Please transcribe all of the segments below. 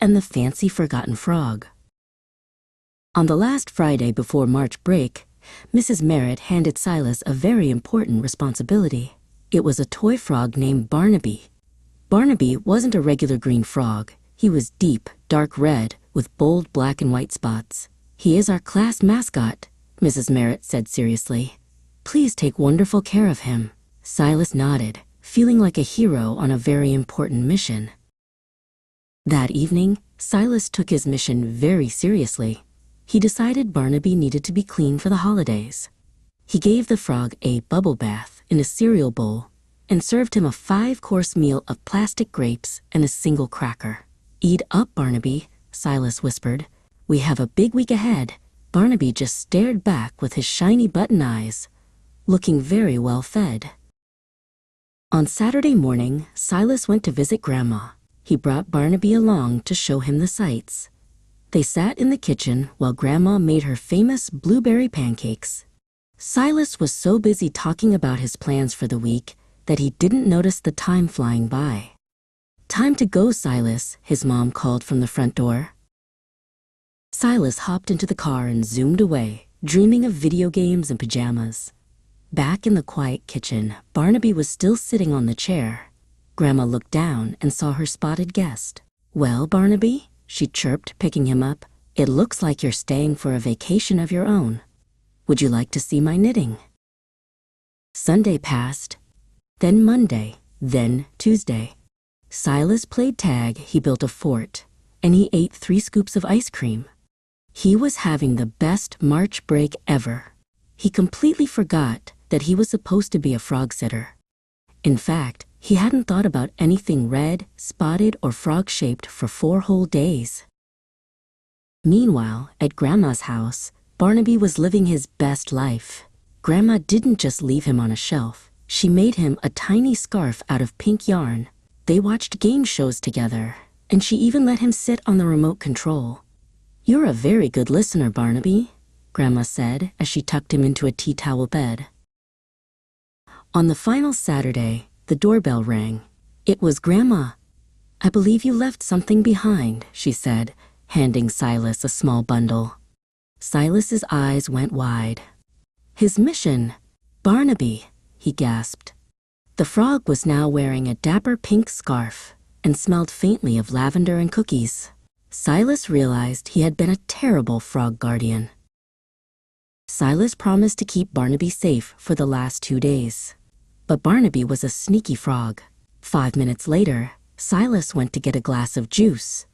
and the fancy forgotten frog. On the last Friday before March break, Mrs. Merritt handed Silas a very important responsibility. It was a toy frog named Barnaby. Barnaby wasn't a regular green frog. He was deep, dark red, with bold black and white spots. "He is our class mascot," Mrs. Merritt said seriously. "Please take wonderful care of him." Silas nodded, feeling like a hero on a very important mission. That evening, Silas took his mission very seriously. He decided Barnaby needed to be clean for the holidays. He gave the frog a bubble bath in a cereal bowl and served him a 5-course meal of plastic grapes and a single cracker. "Eat up, Barnaby," Silas whispered. "We have a big week ahead." Barnaby just stared back with his shiny button eyes, looking very well fed. On Saturday morning, Silas went to visit Grandma. He brought Barnaby along to show him the sights. They sat in the kitchen while Grandma made her famous blueberry pancakes. Silas was so busy talking about his plans for the week that he didn't notice the time flying by. "Time to go, Silas," his mom called from the front door. Silas hopped into the car and zoomed away, dreaming of video games and pajamas. Back in the quiet kitchen, Barnaby was still sitting on the chair. Grandma looked down and saw her spotted guest. "Well, Barnaby," she chirped, picking him up, "it looks like you're staying for a vacation of your own. Would you like to see my knitting?" Sunday passed, then Monday, then Tuesday. Silas played tag, he built a fort, and he ate 3 scoops of ice cream. He was having the best March break ever. He completely forgot that he was supposed to be a frog sitter. In fact, he hadn't thought about anything red, spotted, or frog-shaped for 4 whole days. Meanwhile, at Grandma's house, Barnaby was living his best life. Grandma didn't just leave him on a shelf. She made him a tiny scarf out of pink yarn. They watched game shows together, and she even let him sit on the remote control. "You're a very good listener, Barnaby," Grandma said as she tucked him into a tea towel bed. On the final Saturday, the doorbell rang. It was Grandma. "I believe you left something behind," she said, handing Silas a small bundle. Silas's eyes went wide. "His mission, Barnaby," he gasped. The frog was now wearing a dapper pink scarf and smelled faintly of lavender and cookies. Silas realized he had been a terrible frog guardian. Silas promised to keep Barnaby safe for the last 2 days. But Barnaby was a sneaky frog. 5 minutes later, Silas went to get a glass of juice.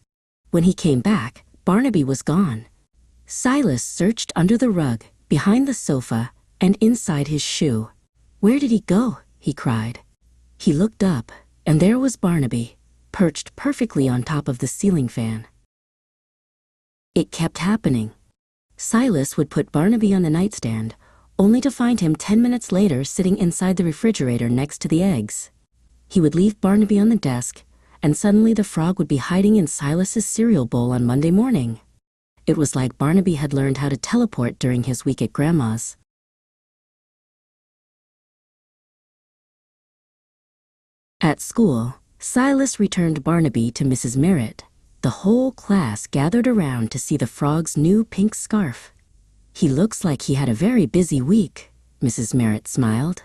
When he came back, Barnaby was gone. Silas searched under the rug, behind the sofa, and inside his shoe. "Where did he go?" he cried. He looked up, and there was Barnaby, perched perfectly on top of the ceiling fan. It kept happening. Silas would put Barnaby on the nightstand, only to find him 10 minutes later sitting inside the refrigerator next to the eggs. He would leave Barnaby on the desk, and suddenly the frog would be hiding in Silas's cereal bowl on Monday morning. It was like Barnaby had learned how to teleport during his week at Grandma's. At school, Silas returned Barnaby to Mrs. Merritt. The whole class gathered around to see the frog's new pink scarf. "He looks like he had a very busy week," Mrs. Merritt smiled.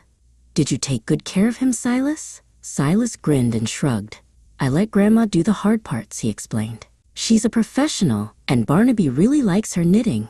"Did you take good care of him, Silas?" Silas grinned and shrugged. "I let Grandma do the hard parts," he explained. "She's a professional, and Barnaby really likes her knitting."